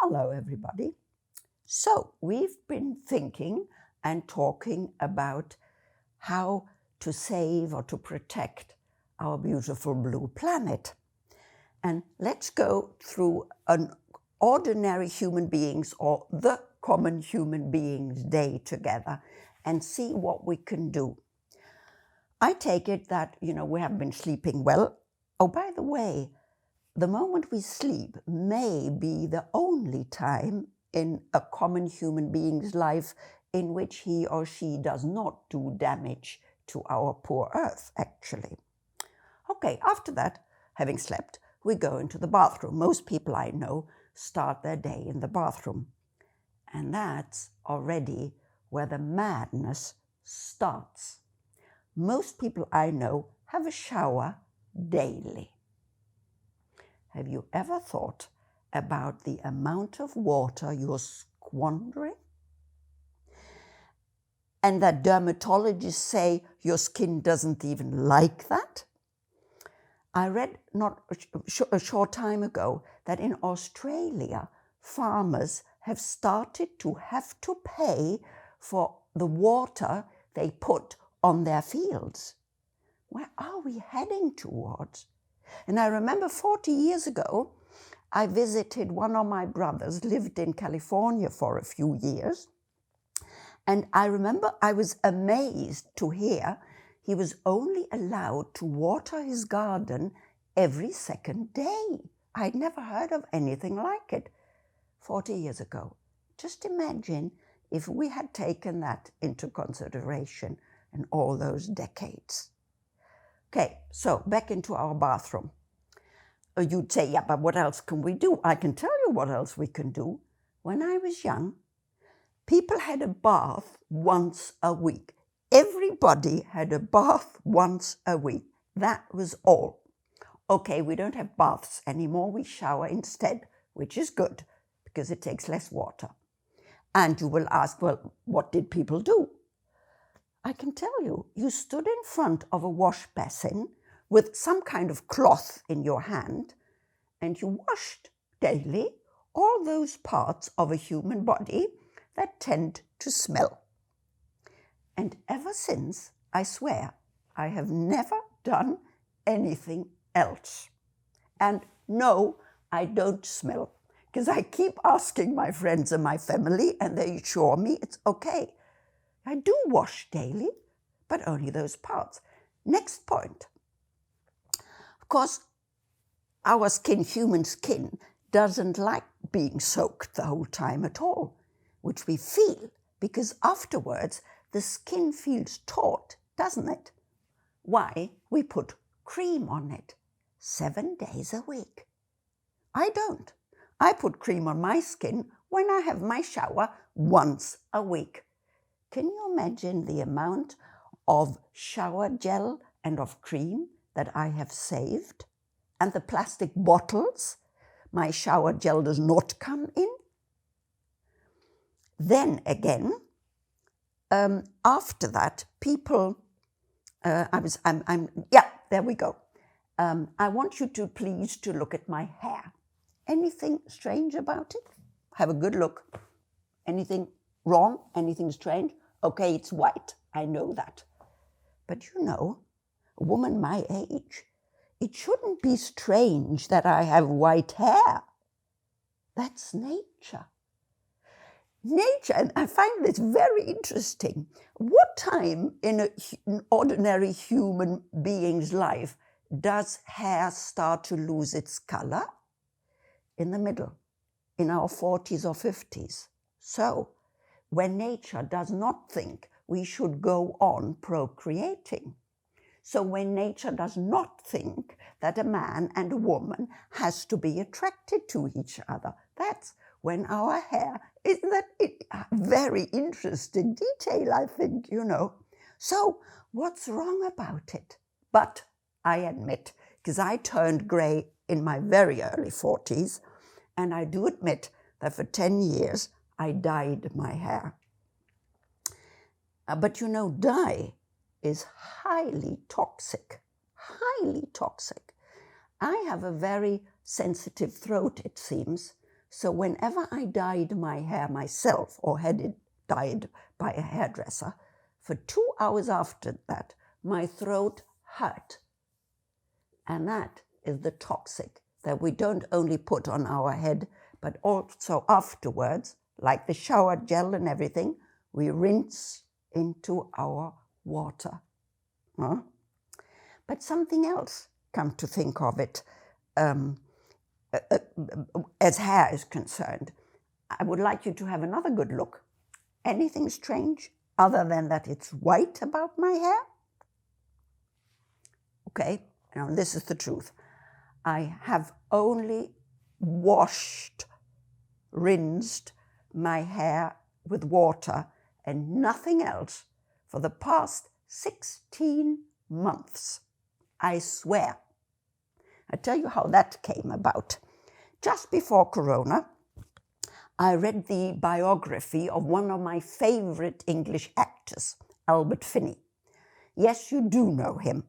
Hello, everybody. So we've been thinking and talking about how to save or to protect our beautiful blue planet. And let's go through an ordinary human beings or the common human beings day together and see what we can do. I take it that, we have been sleeping well. Oh, by the way, the moment we sleep may be the only time in a common human being's life in which he or she does not do damage to our poor Earth, actually. Okay, after that, having slept, we go into the bathroom. Most people I know start their day in the bathroom. And that's already where the madness starts. Most people I know have a shower daily. Have you ever thought about the amount of water you're squandering? And that dermatologists say your skin doesn't even like that? I read not a short time ago that in Australia, farmers have started to have to pay for the water they put on their fields. Where are we heading towards? And I remember 40 years ago, I visited one of my brothers, lived in California for a few years. And I remember I was amazed to hear he was only allowed to water his garden every second day. I'd never heard of anything like it 40 years ago. Just imagine if we had taken that into consideration in all those decades. Okay, so back into our bathroom. You'd say, yeah, but what else can we do? I can tell you what else we can do. When I was young, people had a bath once a week. Everybody had a bath once a week. That was all. Okay, we don't have baths anymore. We shower instead, which is good because it takes less water. And you will ask, well, what did people do? I can tell you, you stood in front of a wash basin with some kind of cloth in your hand, and you washed daily all those parts of a human body that tend to smell. And ever since, I swear, I have never done anything else. And no, I don't smell, because I keep asking my friends and my family, and they assure me it's okay. I do wash daily, but only those parts. Next point. Of course, our skin, human skin, doesn't like being soaked the whole time at all, which we feel, because afterwards the skin feels taut, doesn't it? Why? We put cream on it 7 days a week. I don't. I put cream on my skin when I have my shower once a week. Can you imagine the amount of shower gel and of cream that I have saved? And the plastic bottles my shower gel does not come in? Then again, after that, people, there we go. I want you to please to look at my hair. Anything strange about it? Have a good look. Anything wrong? Anything strange? Okay, it's white. I know that. But a woman my age, it shouldn't be strange that I have white hair. That's nature. Nature, and I find this very interesting. What time in an ordinary human being's life does hair start to lose its color? In the middle, in our 40s or 50s. So, when nature does not think we should go on procreating. So when nature does not think that a man and a woman has to be attracted to each other, that's when our hair is very interesting detail, I think, So what's wrong about it? But I admit, because I turned grey in my very early 40s, and I do admit that for 10 years, I dyed my hair. But dye is highly toxic, highly toxic. I have a very sensitive throat, it seems, So whenever I dyed my hair myself or had it dyed by a hairdresser, for 2 hours after that, my throat hurt. And that is the toxic that we don't only put on our head, but also afterwards, like the shower gel and everything, we rinse into our water. Huh? But something else, come to think of it, as hair is concerned, I would like you to have another good look. Anything strange other than that it's white about my hair? Okay, now this is the truth. I have only washed, rinsed my hair with water and nothing else for the past 16 months. I swear. I tell you how that came about. Just before Corona, I read the biography of one of my favorite English actors, Albert Finney. Yes, you do know him.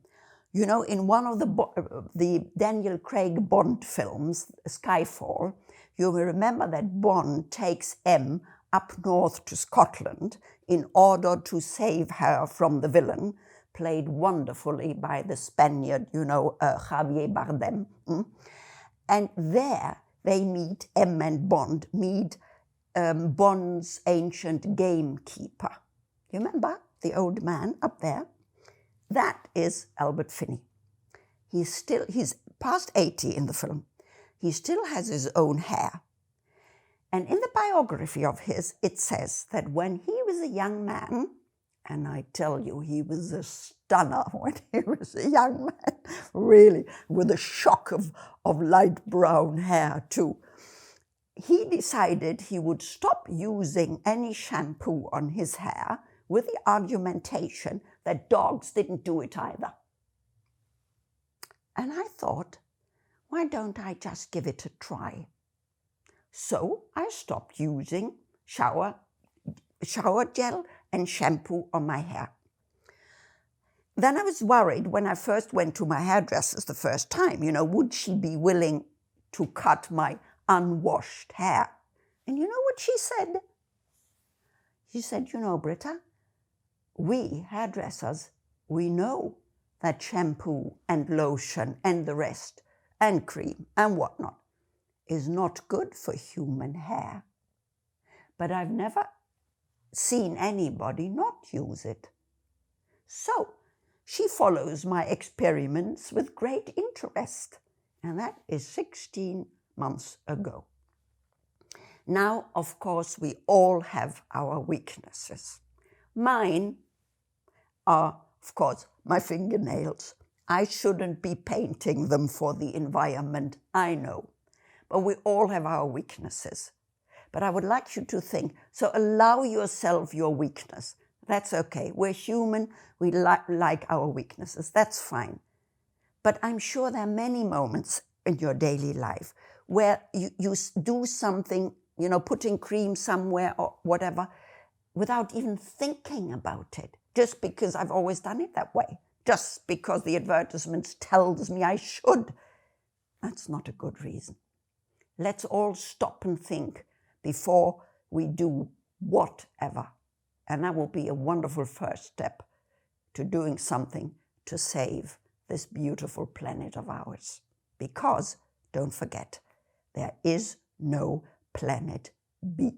You know, in one of the Daniel Craig Bond films, Skyfall, you will remember that Bond takes M up north to Scotland in order to save her from the villain, played wonderfully by the Spaniard, you know, Javier Bardem. And there they meet, M and Bond meet Bond's ancient gamekeeper. You remember the old man up there? That is Albert Finney. He's past 80 in the film. He still has his own hair. And in the biography of his, it says that when he was a young man, and I tell you, he was a stunner when he was a young man, really, with a shock of light brown hair too. He decided he would stop using any shampoo on his hair with the argumentation that dogs didn't do it either. And I thought, why don't I just give it a try? So I stopped using shower gel and shampoo on my hair. Then I was worried when I first went to my hairdresser the first time, you know, would she be willing to cut my unwashed hair? And you know what she said? She said, you know, Britta, we hairdressers, we know that shampoo and lotion and the rest, and cream and whatnot, is not good for human hair. But I've never seen anybody not use it. So she follows my experiments with great interest. And that is 16 months ago. Now, of course, we all have our weaknesses. Mine are, of course, my fingernails. I shouldn't be painting them for the environment, I know. But we all have our weaknesses. But I would like you to think, so allow yourself your weakness. That's okay. We're human. We like our weaknesses. That's fine. But I'm sure there are many moments in your daily life where you do something, you know, putting cream somewhere or whatever, without even thinking about it, just because I've always done it that way, just because the advertisement tells me I should. That's not a good reason. Let's all stop and think before we do whatever. And that will be a wonderful first step to doing something to save this beautiful planet of ours. Because, don't forget, there is no planet B.